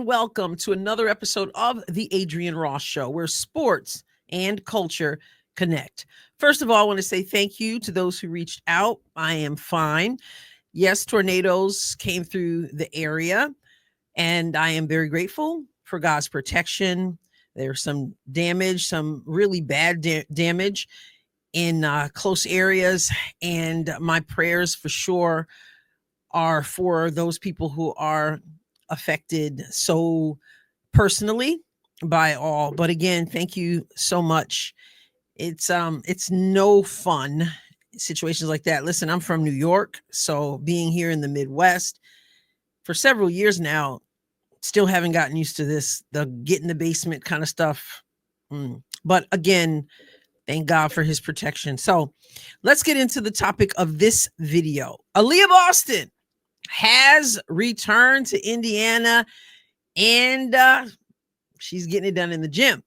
welcome to another episode of the Adrienne Ross Show, where sports and culture connect. First of all, I want to say thank you to those who reached out. I am fine. Yes, tornadoes came through the area, and I am very grateful for God's protection. There's some damage, some really bad damage in close areas, and my prayers for sure are for those people who are affected so personally by all. But again, thank you so much. It's no fun situations like that. Listen, I'm from New York, so being here in the Midwest for several years now, still haven't gotten used to this, the get in the basement kind of stuff. But again, thank God for his protection. So let's get into the topic of this video. Aliyah Boston has returned to Indiana, and she's getting it done in the gym.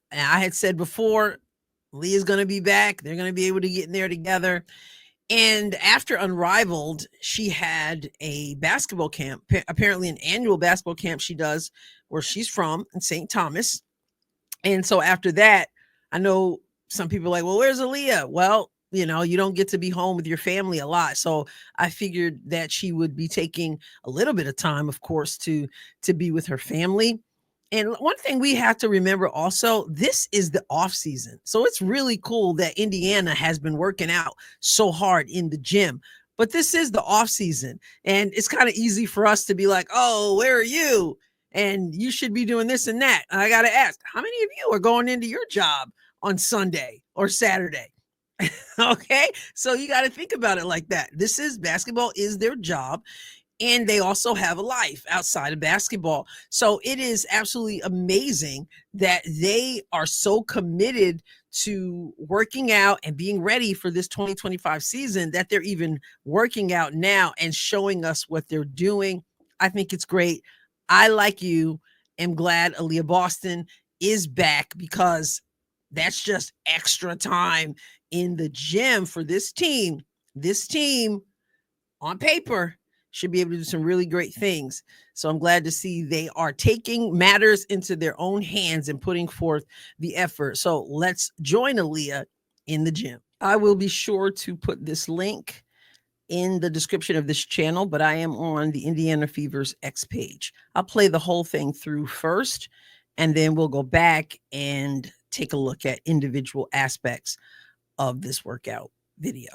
And I had said before, Leah's going to be back. They're going to be able to get in there together. And after Unrivaled, she had a basketball camp, apparently an annual basketball camp she does where she's from in St. Thomas. And so after that, I know some people are like, well, where's Aliyah? Well, you know, you don't get to be home with your family a lot. So I figured that she would be taking a little bit of time, of course, to be with her family. And one thing we have to remember also, this is the off season. So it's really cool that Indiana has been working out so hard in the gym, but this is the off season. And it's kind of easy for us to be like, oh, where are you? And you should be doing this and that. And I got to ask, how many of you are going into your job on Sunday or Saturday? Okay, so you got to think about it like that. This is basketball is their job, and they also have a life outside of basketball. So it is absolutely amazing that they are so committed to working out and being ready for this 2025 season that they're even working out now and showing us what they're doing. I think it's great. I, like you, am glad Aliyah Boston is back, because that's just extra time in the gym for this team. This team on paper should be able to do some really great things. So I'm glad to see they are taking matters into their own hands and putting forth the effort. So let's join Aliyah in the gym. I will be sure to put this link in the description of this channel, but I am on the Indiana Fever's X page. I'll play the whole thing through first, and then we'll go back and take a look at individual aspects of this workout video.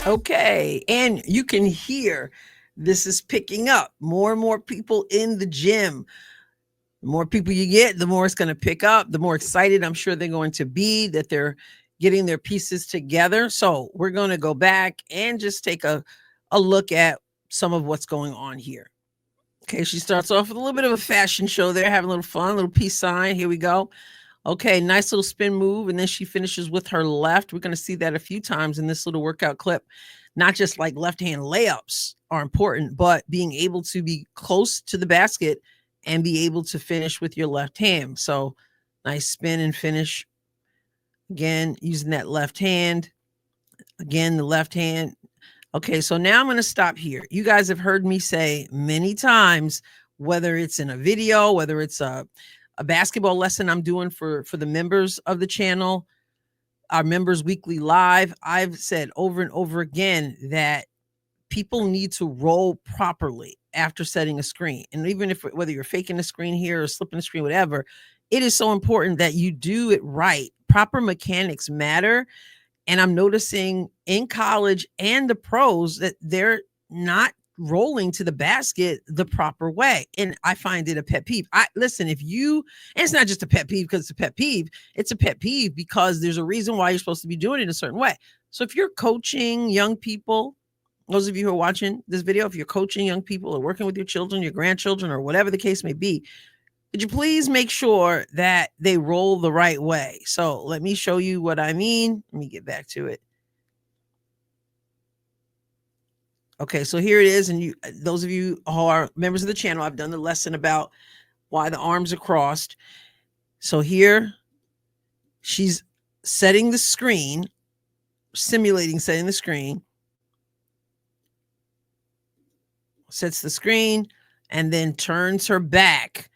Okay, and you can hear this is picking up. More and more people in the gym. The more people you get, the more it's going to pick up, the more excited I'm sure they're going to be that they're getting their pieces together. So we're going to go back and just take a look at some of what's going on here. Okay, she starts off with a little bit of a fashion show there, having a little fun, a little peace sign. Here we go. Okay, nice little spin move, and then she finishes with her left. We're going to see that a few times in this little workout clip. Not just like left-hand layups are important, but being able to be close to the basket and be able to finish with your left hand. So nice spin and finish. Again, using that left hand. Again, the left hand. Okay, so now I'm going to stop here. You guys have heard me say many times, whether it's in a video, whether it's a basketball lesson I'm doing for the members of the channel, our members weekly live, I've said over and over again that people need to roll properly after setting a screen. And even if, whether you're faking a screen here or slipping a screen, whatever, it is so important that you do it right. Proper mechanics matter. And I'm noticing in college and the pros that they're not rolling to the basket the proper way. And I find it a pet peeve. Listen, if you, and it's not just a pet peeve because it's a pet peeve, it's a pet peeve because there's a reason why you're supposed to be doing it a certain way. So if you're coaching young people, those of you who are watching this video, if you're coaching young people or working with your children, your grandchildren, or whatever the case may be, could you please make sure that they roll the right way? So let me show you what I mean. Let me get back to it. Okay, so here it is. And those of you who are members of the channel, I've done the lesson about why the arms are crossed. So here she's setting the screen, simulating setting the screen, sets the screen, and then turns her back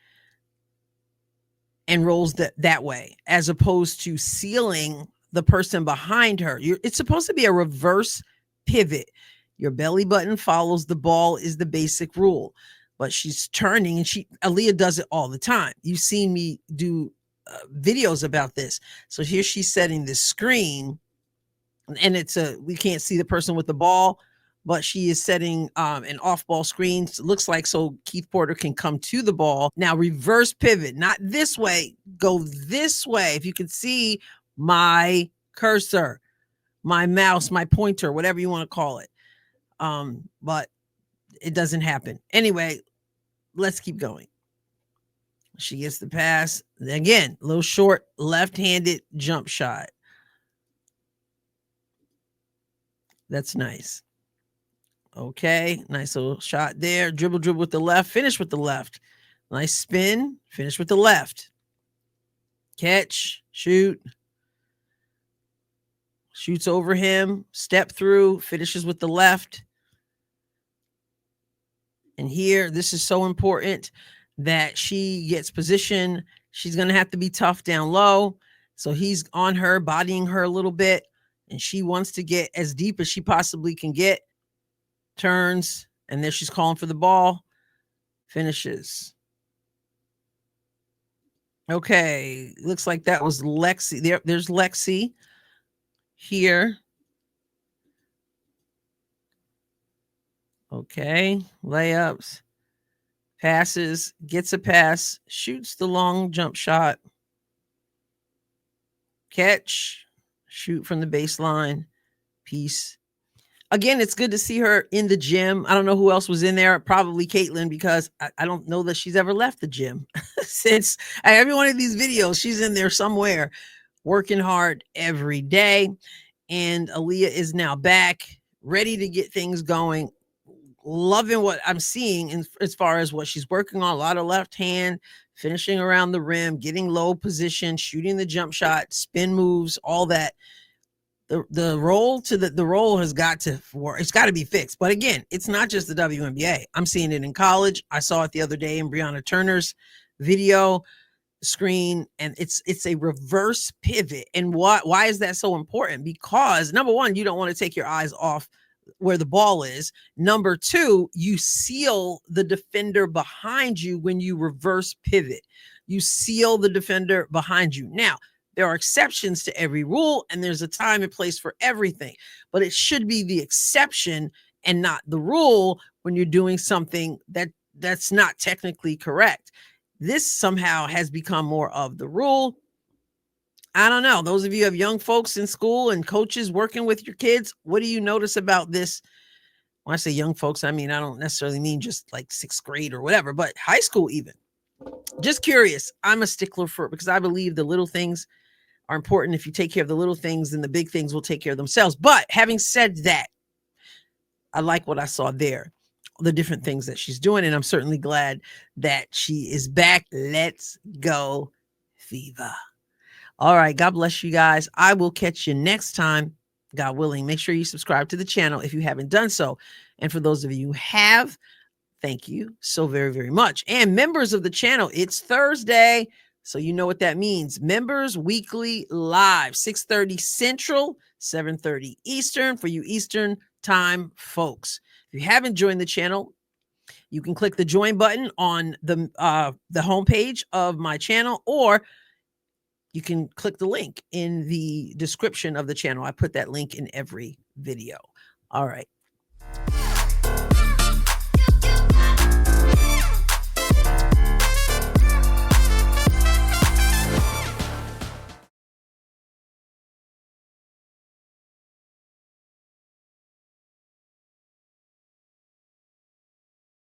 and rolls that way, as opposed to sealing the person behind her. It's supposed to be a reverse pivot. Your belly button follows the ball is the basic rule, but she's turning, and Aaliyah does it all the time. You've seen me do videos about this. So here she's setting the screen, and we can't see the person with the ball, but she is setting an off-ball screen. So it looks like so Keith Porter can come to the ball. Now reverse pivot, not this way, go this way. If you can see my cursor, my mouse, my pointer, whatever you want to call it. But it doesn't happen. Anyway, let's keep going. She gets the pass. Again, a little short left-handed jump shot. That's nice. Okay, nice little shot there. Dribble with the left, finish with the left. Nice spin, finish with the left. Catch, shoot. Shoots over him, step through, finishes with the left. And here, this is so important that she gets position. She's going to have to be tough down low. So he's on her, bodying her a little bit. And she wants to get as deep as she possibly can get. Turns, and there she's calling for the ball. Finishes. Okay, looks like that was Lexi. There's Lexi here. Okay, layups, passes, gets a pass, shoots the long jump shot. Catch, shoot from the baseline, piece. Again, it's good to see her in the gym. I don't know who else was in there. Probably Caitlin, because I don't know that she's ever left the gym. Since every one of these videos, she's in there somewhere working hard every day. And Aaliyah is now back, ready to get things going. Loving what I'm seeing as far as what she's working on. A lot of left hand, finishing around the rim, getting low position, shooting the jump shot, spin moves, all that. The role has got to work. It's got to be fixed. But again, it's not just the WNBA. I'm seeing it in college. I saw it the other day in Breonna Turner's video screen, and it's a reverse pivot. And why is that so important? Because number one, you don't want to take your eyes off where the ball is. Number two, you seal the defender behind you when you reverse pivot. You seal the defender behind you. Now, there are exceptions to every rule, and there's a time and place for everything, but it should be the exception and not the rule when you're doing something that's not technically correct. This somehow has become more of the rule. I don't know. Those of you who have young folks in school and coaches working with your kids, what do you notice about this? When I say young folks, I mean, I don't necessarily mean just like sixth grade or whatever, but high school even. Just curious. I'm a stickler for it because I believe the little things are important. If you take care of the little things, then the big things will take care of themselves. But having said that, I like what I saw there, the different things that she's doing, and I'm certainly glad that she is back. Let's go, Fever. All right, God bless you guys. I will catch you next time, God willing. Make sure you subscribe to the channel if you haven't done so. And for those of you who have, thank you so very, very much. And members of the channel, it's Thursday. So you know what that means. Members Weekly Live, 6:30 Central, 7:30 Eastern for you Eastern time folks. If you haven't joined the channel, you can click the join button on the homepage of my channel, or you can click the link in the description of the channel. I put that link in every video. All right.